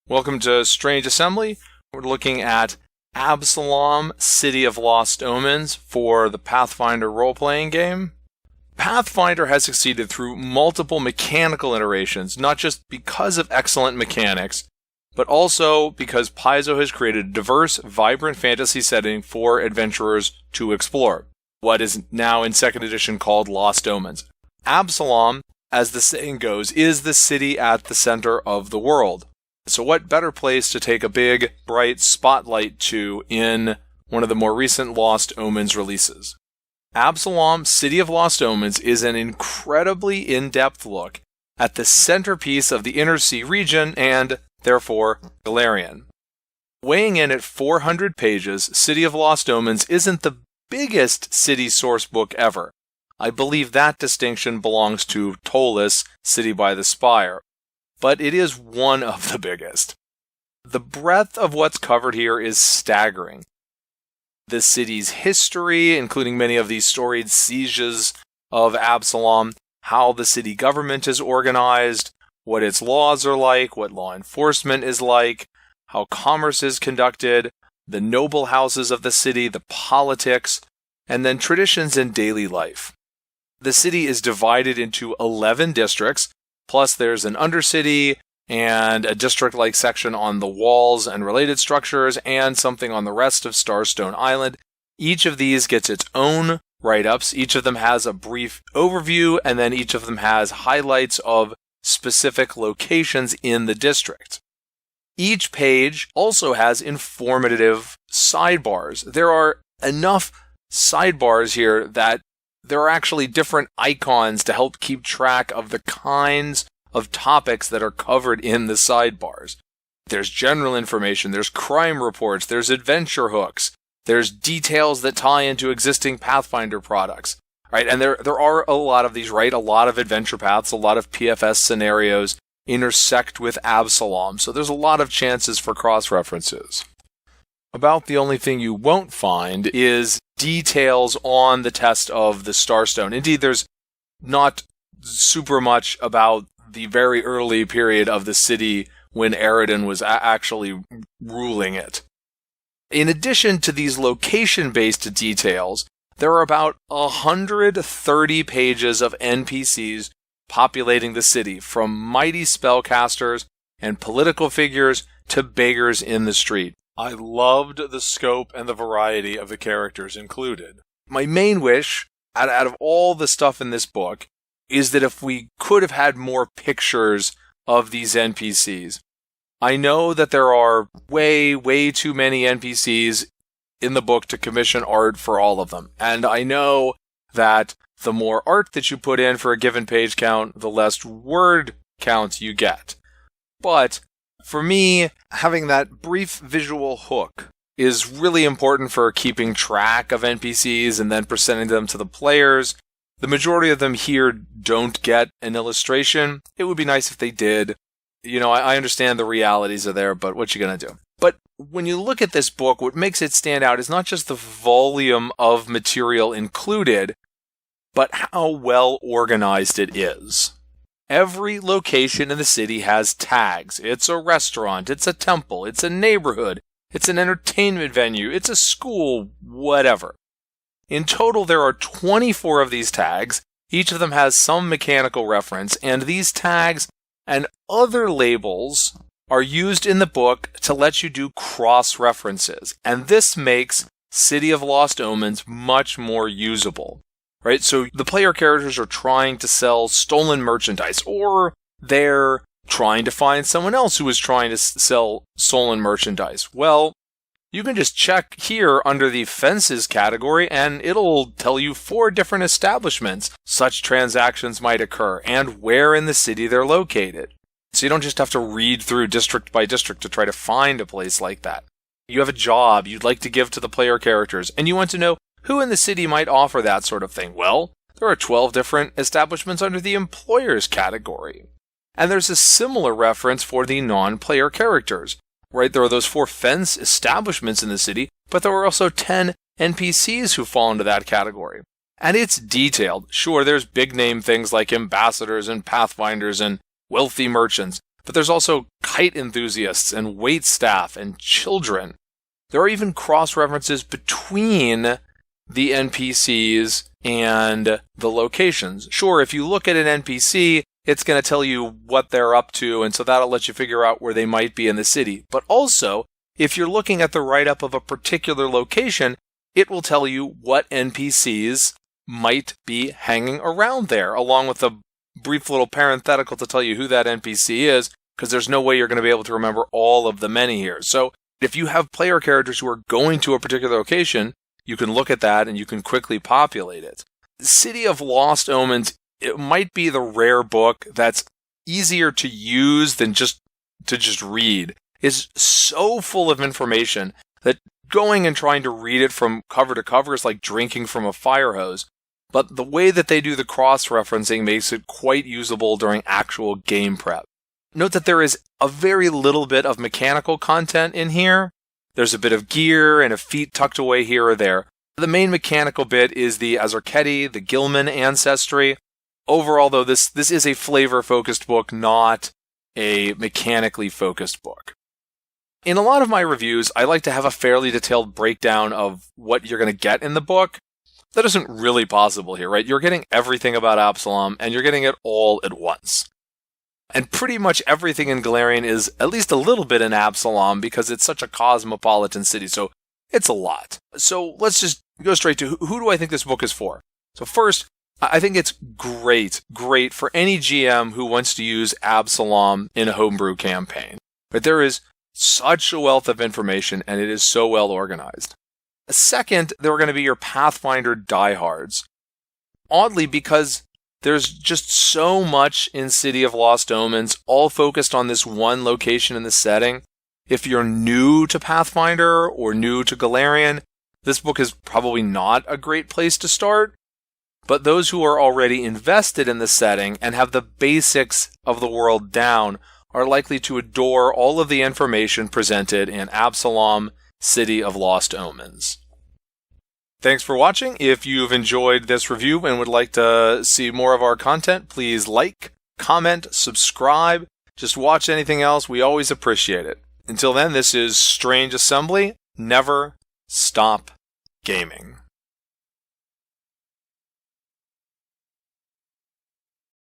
Welcome to Strange Assembly. We're looking at Absalom, City of Lost Omens for the Pathfinder role-playing game. Pathfinder has succeeded through multiple mechanical iterations, not just because of excellent mechanics, but also because Paizo has created a diverse, vibrant fantasy setting for adventurers to explore, what is now in 2nd edition called Lost Omens. Absalom, as the saying goes, is the city at the center of the world. So what better place to take a big, bright spotlight to in one of the more recent Lost Omens releases? Absalom, City of Lost Omens is an incredibly in-depth look at the centerpiece of the Inner Sea region and, therefore, Galarian. Weighing in at 400 pages, City of Lost Omens isn't the biggest city sourcebook ever. I believe that distinction belongs to Ptolus, City by the Spire. But it is one of the biggest. The breadth of what's covered here is staggering. The city's history, including many of these storied sieges of Absalom, how the city government is organized, what its laws are like, what law enforcement is like, how commerce is conducted, the noble houses of the city, the politics, and then traditions in daily life. The city is divided into 11 districts, plus there's an undercity and a district-like section on the walls and related structures and something on the rest of Starstone Island. Each of these gets its own write-ups. Each of them has a brief overview, and then each of them has highlights of specific locations in the district. Each page also has informative sidebars. There are enough sidebars here that there are actually different icons to help keep track of the kinds of topics that are covered in the sidebars. There's general information, there's crime reports, there's adventure hooks, there's details that tie into existing Pathfinder products, right? And there are a lot of these, right? A lot of adventure paths, a lot of PFS scenarios intersect with Absalom, so there's a lot of chances for cross-references. About the only thing you won't find is details on the test of the Starstone. Indeed, there's not super much about the very early period of the city when Eridan was actually ruling it. In addition to these location-based details, there are about 130 pages of NPCs populating the city, from mighty spellcasters and political figures to beggars in the street. I loved the scope and the variety of the characters included. My main wish, out of all the stuff in this book, is that if we could have had more pictures of these NPCs. I know that there are way too many NPCs in the book to commission art for all of them. And I know that the more art that you put in for a given page count, the less word count you get. But for me, having that brief visual hook is really important for keeping track of NPCs and then presenting them to the players. The majority of them here don't get an illustration. It would be nice if they did. You know, I understand the realities are there, but what you gonna do? But when you look at this book, what makes it stand out is not just the volume of material included, but how well organized it is. Every location in the city has tags. It's a restaurant, it's a temple, it's a neighborhood, it's an entertainment venue, it's a school, whatever. In total, there are 24 of these tags. Each of them has some mechanical reference, and these tags and other labels are used in the book to let you do cross-references. And this makes City of Lost Omens much more usable. Right, so the player characters are trying to sell stolen merchandise, or they're trying to find someone else who is trying to sell stolen merchandise. Well, you can just check here under the fences category, and it'll tell you 4 different establishments such transactions might occur, and where in the city they're located. So you don't just have to read through district by district to try to find a place like that. You have a job you'd like to give to the player characters, and you want to know who in the city might offer that sort of thing? Well, there are 12 different establishments under the employers category. And there's a similar reference for the non-player characters, right? There are those 4 fence establishments in the city, but there are also 10 NPCs who fall into that category. And it's detailed. Sure, there's big name things like ambassadors and pathfinders and wealthy merchants, But there's also kite enthusiasts and waitstaff and children. There are even cross-references between the NPCs and the locations. Sure, if you look at an NPC, it's going to tell you what they're up to, and so that'll let you figure out where they might be in the city. But also, if you're looking at the write-up of a particular location, it will tell you what NPCs might be hanging around there, along with a brief little parenthetical to tell you who that NPC is, because there's no way you're going to be able to remember all of the many here. So if you have player characters who are going to a particular location, you can look at that and you can quickly populate it. City of Lost Omens, it might be the rare book that's easier to use than just read. It's so full of information that going and trying to read it from cover to cover is like drinking from a fire hose. But the way that they do the cross-referencing makes it quite usable during actual game prep. Note that there is a very little bit of mechanical content in here. There's a bit of gear and a feat tucked away here or there. The main mechanical bit is the Azarketi, the Gilman ancestry. Overall, though, this is a flavor-focused book, not a mechanically focused book. In a lot of my reviews, I like to have a fairly detailed breakdown of what you're going to get in the book. That isn't really possible here, right? You're getting everything about Absalom, and you're getting it all at once. And pretty much everything in Golarion is at least a little bit in Absalom because it's such a cosmopolitan city, so it's a lot. So let's just go straight to who do I think this book is for? So first, I think it's great for any GM who wants to use Absalom in a homebrew campaign. But there is such a wealth of information, and it is so well organized. Second, there are going to be your Pathfinder diehards. Oddly, because there's just so much in City of Lost Omens, all focused on this one location in the setting. If you're new to Pathfinder or new to Golarion, this book is probably not a great place to start. But those who are already invested in the setting and have the basics of the world down are likely to adore all of the information presented in Absalom, City of Lost Omens. Thanks for watching. If you've enjoyed this review and would like to see more of our content, please like, comment, subscribe. Just watch anything else. We always appreciate it. Until then, this is Strange Assembly. Never stop gaming.